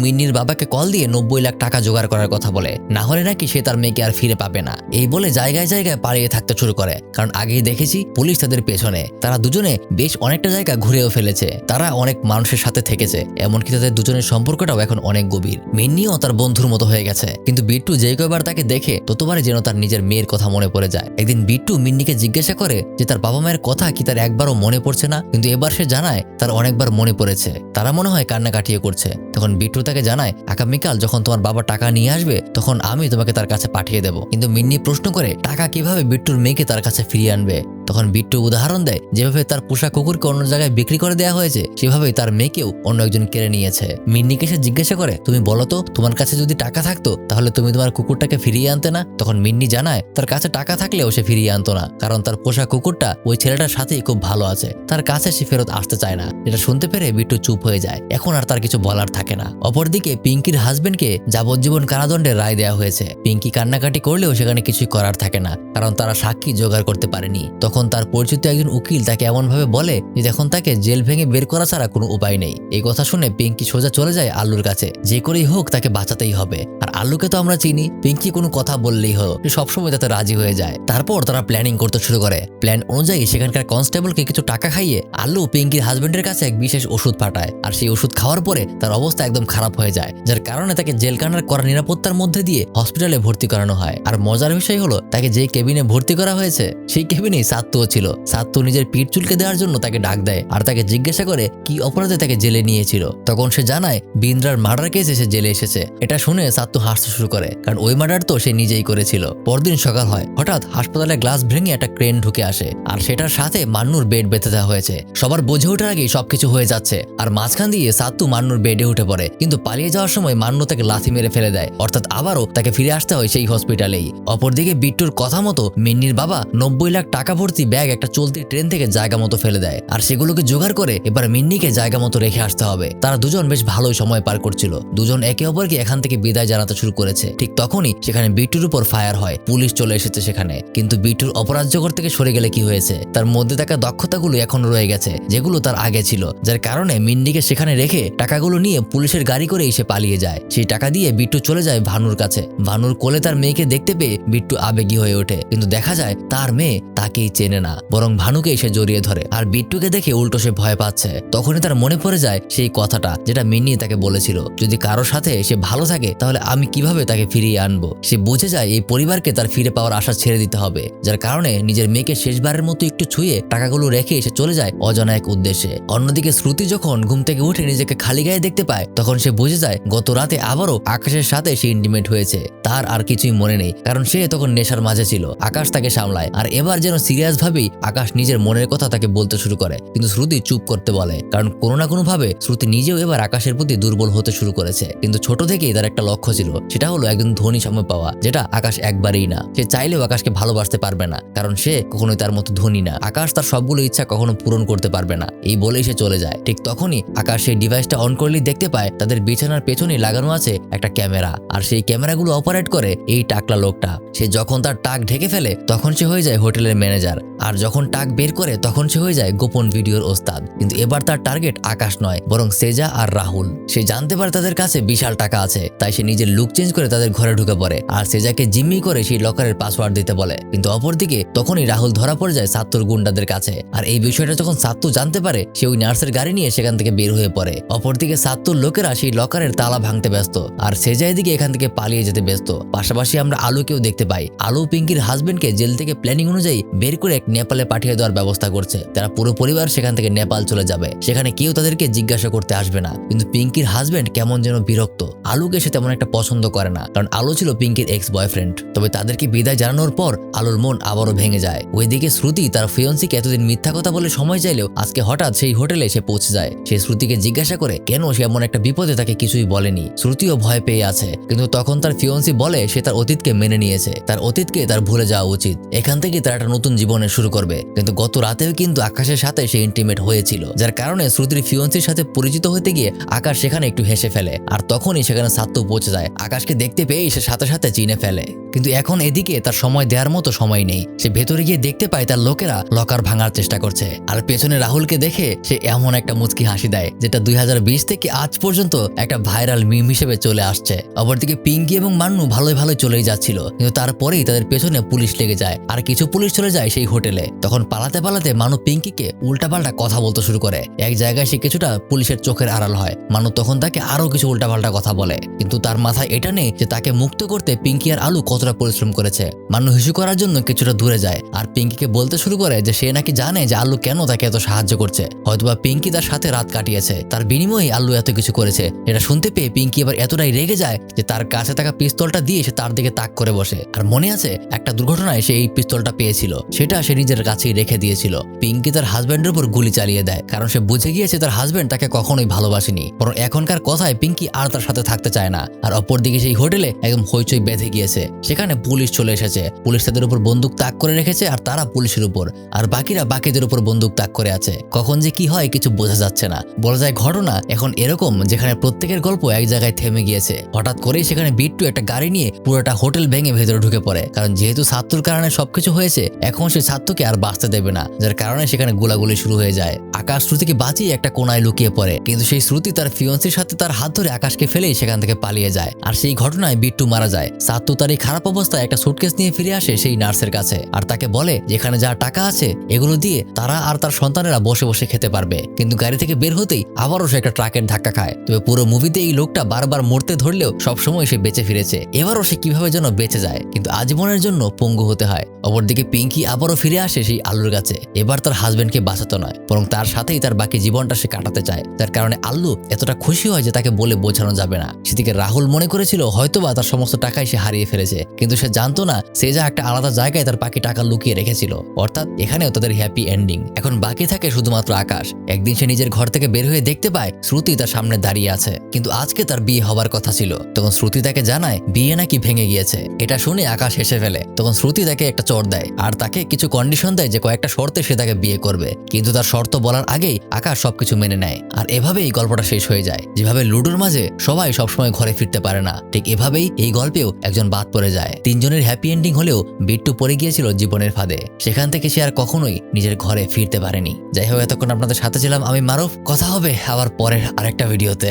মিন্নির বাবাকে কল দিয়ে 90 লাখ টাকা জোগাড় করার কথা বলে, না হলে নাকি সে তার মেয়েকে আর ফিরে পাবে না। এই বলে জায়গায় জায়গায় পালিয়ে থাকতে শুরু করে, কারণ আগেই দেখেছি পুলিশ তাদের পেছনে। তারা দুজনে বেশ অনেকটা জায়গা ঘুরেও ফেলেছে, তারা অনেক মানুষের সাথে থেকেছে, এমনকি তাদের দুজনের সম্পর্কটাও এখন অনেক গভীর। মিন্নিও তার বন্ধুর মতো হয়ে গেছে, কিন্তু বিট্টু যে কয়বার তাকে দেখে ততবারই যেন তার নিজের মেয়ের কথা মনে পড়ে যায়। একদিন বিট্টু মিন্নিকে জিজ্ঞাসা করে যে তার বাবা মায়ের কথা কি তার একবারও মনে পড়ছে না, কিন্তু এবার সে জানায় তার অনেকবার মনে পড়েছে, তারা মনে হয় কান্নাকাটিও করছে। তখন বিট্টু তাকে জানায়, আগামীকাল যখন তোমার বাবা টাকা নিয়ে আসবে তখন আমি তোমাকে তার কাছে পাঠিয়ে দেব। কিন্তু মিন্নি প্রশ্ন করে টাকা কিভাবে বিট্টুর মেয়েকে তার কাছে ফিরিয়ে আনবে। তখন বিট্টু উদাহরণ দেয়, যেভাবে তার পোষা কুকুরকে অন্য জায়গায় বিক্রি করে দেওয়া হয়েছে সেভাবেই তার মেয়েকেও অন্য একজন কেড়ে নিয়েছে। মিন্নিকে সে জিজ্ঞাসা করে, তুমি বলো তো, তোমার কাছে যদি টাকা থাকতো তাহলে তুমি তোমার কুকুরটাকে ফিরিয়ে আনতে না? তখন মিন্নি জানায় তার কাছে টাকা থাকলেও সে ফিরিয়ে আনতো না, কারণ তার পোষা কুকুরটা ওই ছেলেটার সাথেই খুব ভালো আছে, তার কাছে সে ফেরত আসতে চায় না। এটা শুনতে পেরে বিট্টু চুপ হয়ে যায়, এখন আর তার কিছু বলার থাকে না। অপরদিকে পিঙ্কির হাজবেন্ডকে যাবজ্জীবন কারাদণ্ডের রায় দেওয়া হয়েছে। পিঙ্কি কান্নাকাটি করলেও সেখানে কিছুই করার থাকে না, কারণ তারা সাক্ষী জোগাড় করতে পারেনি। তখন তার পরিচিত একজন উকিল তাকে এমন ভাবে বলে যে এখন তাকে জেল ভেঙে বের করা ছাড়া কোনো উপায় নেই। এই কথা শুনে পিঙ্কি সোজা চলে যায় আল্লুর কাছে, যে করেই হোক তাকে বাঁচাতেই হবে। আর আল্লুকে তো আমরা চিনি, পিঙ্কি কোনো কথা বললেই হলো, সবসময় তাতে রাজি হয়ে যায়। তারপর তারা প্ল্যানিং করতে শুরু করে। প্ল্যান অনুযায়ী সেখানকার কনস্টেবলকে কিছু টাকা খাইয়ে আল্লু পিঙ্কির হাজবেন্ডের কাছে এক বিশেষ ওষুধ পাঠায়, আর সেই ওষুধ খাওয়ার পরে তার অবস্থা একদম খারাপ হয়ে যায়, যার কারণে তাকে জেলখানার করা নিরাপত্তার মধ্যে দিয়ে হসপিটালে ভর্তি করানো হয়। আর মজার বিষয় হলো তাকে যে কেবিনে ভর্তি করা হয়েছে সেই কেবিনেই সাত্তুও ছিল। সাত্তু নিজের পিঠ চুলকে দেওয়ার জন্য তাকে ডাক দেয় আর তাকে জিজ্ঞাসা করে কি অপরাধে তাকে জেলে নিয়েছিল। তখন সে জানায় বিন্দ্রার মার্ডার কেসে সে জেলে এসেছে। এটা শুনে সাত্তু হাসতে শুরু করে, কারণ ওই মার্ডার তো সে নিজেই করেছিল। পরদিন সকাল হয়, হঠাৎ হাসপাতালে গ্লাস ভেঙে একটা ক্রেন ঢুকে আসে, আর সেটার সাথে মান্নুর বেড বেঁধে দেওয়া হয়েছে। সবার বোঝে ওঠার আগেই সবকিছু হয়ে যাচ্ছে, আর মাঝখান দিয়ে সাত্তু মান্নুর বেডে উঠে পড়ে, কিন্তু পালিয়ে যাওয়ার সময় মান্নু তাকে লাথি মেরে ফেলে দেয়, অর্থাৎ আবারও তাকে ফিরে আসতে হয় সেই হসপিটালেই। অপরদিকে বিট্টুর কথা মতো মিন্নির বাবা 90 লাখ টাকা ভর্তি ব্যাগ একটা চলতি ট্রেন থেকে জায়গা মতো ফেলে দেয়, আর সেগুলোকে জোগাড় করে এবার মিন্নিকে জায়গা মতো রেখে আসতে হবে। তারা দুজন বেশ ভালোই সময় পার করছিল, দুজন একে অপরকে এখান থেকে বিদায় জানাতে শুরু করেছে। ঠিক তখনই সেখানে বিট্টুর উপর ফায়ার হয়, পুলিশ চলে এসেছে সেখানে। কিন্তু বিট্টুর অপরাধ জগৎ থেকে সরে গেলে কি হয়েছে, তার মধ্যে থাকা দক্ষতাগুলো এখন রয়ে গেছে যেগুলো তার আগে ছিল, যার কারণে মিন্নিকে সেখানে রেখে টাকাগুলো নিয়ে পুলিশের গাড়ি করে এসে পালিয়ে যায়। সেই টাকা দিয়ে বিট্টু চলে যায় ভানুর কাছে। ভানুর কোলে তার মেয়েকে দেখতে পেয়ে বিট্টু আবেগী হয়ে ওঠে, কিন্তু দেখা যায় তার মেয়ে তাকেই চেনে না, বরং ভানুকে সে জড়িয়ে ধরে। আর বিট্টুকে দেখে উল্টো সে ভয় পাচ্ছে। তখনই তার মনে পড়ে যায় সেই কথাটা যেটা মিন্নি তাকে বলেছিল, যদি কারোর সাথে সে ভালো থাকে তাহলে আমি কিভাবে তাকে ফিরিয়ে আনবো। সে বুঝে যায় এই পরিবারকে তার ফিরে পাওয়ার আশা ছেড়ে দিতে হবে, যার কারণে নিজের মেয়েকে শেষবারের মতো একটু ছুঁয়ে টাকাগুলো রেখে সে চলে যায় অজানা এক উদ্দেশ্যে। অন্যদিকে শ্রুতি যখন ঘুম থেকে উঠে নিজেকে খালি গায়ে দেখতে পায়, তখন সে বুঝে যায় গত রাতে আবারও আকাশের সাথে সে ইন্টিমেট হয়েছে। তার আর কিছুই মনে নেই, কারণ সে তখন নেশার মাঝে ছিল। আকাশ তাকে সামলায়, আর এবার যেন সিরিয়াস ভাবেই আকাশ নিজের মনের কথা তাকে বলতে শুরু করে, কিন্তু শ্রুতি চুপ করতে বলে, কারণ কোনো না কোনো ভাবে শ্রুতি নিজেও এবার আকাশের প্রতি দুর্বল হতে শুরু করেছে। কিন্তু ছোট থেকেই তার একটা লক্ষ্য ছিল, সেটা হলো একজন ধনী স্বামী পাওয়া, যেটা আকাশ একবারেই না। সে চাইলেও আকাশকে ভালোবাসতে পারবে না, কারণ সে কখনোই তার মতো ধনী না। আকাশ তার সবগুলো ইচ্ছা কখনো পূরণ করতে পারবে না, এই বলেই সে চলে যায়। ঠিক তখনই আকাশ সেই ডিভাইসটা অন করলেই দেখতে পায় তাদের বিছানার পেছনে লাগানো আছে একটা ক্যামেরা, আর সেই ক্যামেরাগুলো অপারেট করে এই টাকলা লোকটা। সে যখন তার টাক ঢেকে ফেলে তখন সে হয়ে যায় হোটেলের ম্যানেজার, আর যখন টাক বের করে তখন সে হয়ে যায় গোপন ভিডিওর ওস্তাদ। কিন্তু এবার তার টার্গেট আকাশ নয়, বরং সেজা আর রাহুল। সে জানতে পারে তাদের কাছে বিশাল টাকা আছে, তাই সে নিজের লুক চেঞ্জ করে তাদের ঘরে ঢুকে পড়ে, আর সেজাকে জিম্মি করে সেই লকারের পাসওয়ার্ড দিতে বলে। কিন্তু অপরদিকে তখনই রাহুল ধরা পড়ে যায় সাত্তুর গুন্ডাদের কাছে, আর এই বিষয়টা যখন সাত্তু জানতে পারে সে ওই নার্সের গাড়ি নিয়ে সেখান থেকে বের হয়ে পড়ে। অপরদিকে সাত্তুর লোকেরা সেই লকারের তালা ভাঙতে ব্যস্ত, আর সেজা এদিকে এখান থেকে পালিয়ে যেতে ব্যস্ত। পাশাপাশি আমরা আলুকেও দেখতে পাই। আলু পিঙ্কির হাজবেন্ডকে জেল থেকে প্ল্যানিং অনুযায়ী বের করে নেপালে পাঠিয়ে দেওয়ার ব্যবস্থা করছে। তারা পুরো পরিবার সেখান থেকে নেপাল চলে যাবে, সেখানে কেউ তাদেরকে জিজ্ঞাসা করতে আসবে না। কিন্তু পিঙ্কির হাজবেন্ড কেমন যেন বিরক্ত। আলুকে সে তেমন একটা পছন্দ করে না, কারণ আলু ছিল পিঙ্কির এক্স বয়ফ্রেন্ড। তবে তাদেরকে বিদায় জানানোর পর আলুর মন আবারও ভেঙে যায়। ওইদিকে শ্রুতি তার ফিয়ন্সিকে এতদিন মিথ্যা কথা বলে সময় চাইলেও আজকে হঠাৎ সেই হোটেলে সে পৌঁছে যায়। সে শ্রুতিকে জিজ্ঞাসা করে কেন সে এমন একটা বিপদে তাকে কিছুই বলেনি। শ্রুতিও ভয় পেয়ে আছে, কিন্তু তখন তার ফিয়ন্সি বলে সে তার অতীতকে মেনে নিয়েছে, তার অতীতকে তার ভুলে যাওয়া উচিত। এখান থেকে তার একটা নতুন জীবনের শুরু করবে। কিন্তু গত রাতেও কিন্তু আকাশের সাথে সে ইন্টিমেট হয়েছিল, যার কারণে শ্রুতির ফিয়ন্সির সাথে পরিচিত হতে গিয়ে আকাশ সেখানে একটু হেসে ফেলে। আর তখনই সেখানে সাত্তু পৌঁছে যায়। আকাশকে দেখতে পেয়ে সে সাথে সাথে চিনে ফেলে, কিন্তু এখন এদিকে তার সময় দেওয়ার মতো সময় নেই। সে ভেতরে গিয়ে দেখতে পায় তার লোকেরা লকার ভাঙার চেষ্টা করছে, আর পেছনে রাহুলকে দেখে সে এমন একটা মুচকি হাসি দেয় যেটা 2020 থেকে আজ পর্যন্ত একটা ভাইরাল মিম হিসেবে চলে আসছে। অপরদিকে পিঙ্কি এবং মান্নু ভালোই ভালোই চলেই যাচ্ছিল, কিন্তু তারপরেই তাদের পেছনে পুলিশ লেগে যায়, আর কিছু পুলিশ চলে যায় সেই হোটেলে। তখন পালাতে পালাতে মানু পিঙ্কিকে উল্টাপাল্টা কথা বলতে শুরু করে। এক জায়গায় সে কিছুটা পুলিশের চোখের আড়াল হয়। মানু তখন তাকে আরো কিছু উল্টাপাল্টা কথা বলে, কিন্তু তার মাথায় এটা নেই যে তাকে মুক্ত করতে পিঙ্কি আর আলু কতটা পরিশ্রম করেছে। মানু হিসু করার জন্য কিছুটা দূরে যায়, আর পিঙ্কিকে বলতে শুরু করে যে সে নাকি জানে যে আলু কেন তাকে এত সাহায্য করছে। হয়তোবা পিঙ্কি তার সাথে রাত কাটিয়েছে, তার বিনিময়ে আলু এত কিছু করেছে। এটা শুনতে পেয়ে পিঙ্কি এবার এতটাই রেগে যায় যে তার কাছে থাকা পিস্তলটা দিয়ে সে তার দিকে তাক করে বসে। আর মনে আছে একটা দুর্ঘটনায় সে এই পিস্তলটা পেয়েছিল, সেটা সে নিজের কাছেই রেখে দিয়েছিল। পিঙ্কি তার হাজব্যান্ডের উপর গুলি চালিয়ে দেয়, কারণ সে বুঝে গিয়েছে তার হাজব্যান্ড তাকে কখনোই ভালোবাসেনি, বরং এখনকার কথায় পিঙ্কি আর তার সাথে থাকতে চায় না। আর অপরদিকে সেই হোটেলে একদম হইচই বেঁধে গিয়েছে। সেখানে পুলিশ চলে এসেছে, পুলিশ তাদের উপর বন্দুক তাক করে রেখেছে, আর তারা পুলিশের উপর, আর বাকিরা বাকিদের উপর বন্দুক তাক করে আছে। কখন যে কি হয় কিছু বোঝা যাচ্ছে না। বলা যায় ঘটনা এখন এরকম যেখানে প্রত্যেকের গল্প এক জায়গায় থেমে গিয়েছে। হঠাৎ করেই সেখানে বিট্টু একটা গাড়ি নিয়ে পুরোটা হোটেল ভেঙে ভেতরে ঢুকে পড়ে, কারণ যেহেতু ছাত্রর কারণে সবকিছু হয়েছে, এখন সে ছাত্রকে আর বাঁচতে দেবে না, যার কারণে সেখানে গোলাগুলি শুরু হয়ে যায়। আকাশ শ্রুতিকে বাঁচিয়ে একটা কোনায় লুকিয়ে পড়ে, কিন্তু সেই শ্রুতি তার ফিয়ন্সির সাথে তার হাত ধরে আকাশকে ফেলেই সেখান থেকে পালিয়ে যায়। আর সেই ঘটনায় বিট্টু মারা যায়। ছাত্র তার এই খারাপ অবস্থায় একটা সুটকেস নিয়ে ফিরে আসে সেই নার্সের কাছে, আর তাকে বলে যেখানে যা টাকা আছে এগুলো দিয়ে তারা আর তার সন্তানেরা বসে বসে খেতে পারবে। কিন্তু গাড়ি থেকে বের হতেই আবারও সে একটা ট্রাকের ধাক্কা খায়। তবে পুরো মুভিতে এই লোকটা বারবার মরতে ধরলেও সবসময় সে বেঁচে ফিরেছে। এবারও সে কিভাবে যেন বেঁচে যায়, কিন্তু আজীবনের জন্য পঙ্গু হতে হয়। অপরদিকে পিঙ্কি আবারও ফিরে আসে সেই আল্লুর কাছে। এবার তার হাজবেন্ডকে বাঁচাতে নয়, বরং তার সাথেই তার বাকি জীবনটা সে কাটাতে চায়। যার কারণে আল্লু এতটা খুশি হয় যে তাকে বলে বোঝানো যাবে না। সেদিকে রাহুল মনে করেছিল হয়তোবা তার সমস্ত টাকাই সে হারিয়ে ফেলেছে, কিন্তু সে জানতো না সে যা একটা আলাদা জায়গায় তার বাকি টাকা লুকিয়ে রেখেছিল। অর্থাৎ এখানেও তাদের হ্যাপি এন্ডিং। এখন বাকি থাকে শুধুমাত্র আকাশ। একদিন সে নিজের ঘর থেকে বের হয়ে দেখতে পায় শ্রুতি তার সামনে দাঁড়িয়ে আছে, কিন্তু আজকে তার বিয়ে হবার কথা ছিল। তখন শ্রুতি তাকে জানায় বিয়ে নাকি ভেঙে গিয়েছে। এটা শুনে আকাশ হেসে ফেলে। তখন শ্রুতি তাকে একটা চড় দেয়, আর তাকে কিছু কন্ডিশন দেয় যে কয়েকটা শর্তে সে তাকে বিয়ে করবে। কিন্তু তার শর্ত বলার আগেই আকাশ সবকিছু মেনে নেয়। আর এভাবেই গল্পটা শেষ হয়ে যায়। যেভাবে লুডোর মাঝে সবাই সবসময় ঘরে ফিরতে পারে না, ঠিক এভাবেই এই গল্পেও একজন বাদ পড়ে যায়। তিনজনের হ্যাপি এন্ডিং হলেও বিট্টু পড়ে গিয়েছিল জীবনের ফাঁদে। সেখান থেকে সে আর কখনোই নিজের ঘরে ফিরতে পারেনি। যাই হোক, এতক্ষণ আপনাদের সাথে ছিলাম আমি মারুফ। কথা হবে আবার পরের আরেকটা ভিডিওতে।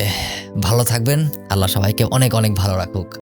ভালো থাকবেন। আল্লাহ সবাইকে অনেক অনেক ভালো রাখুক।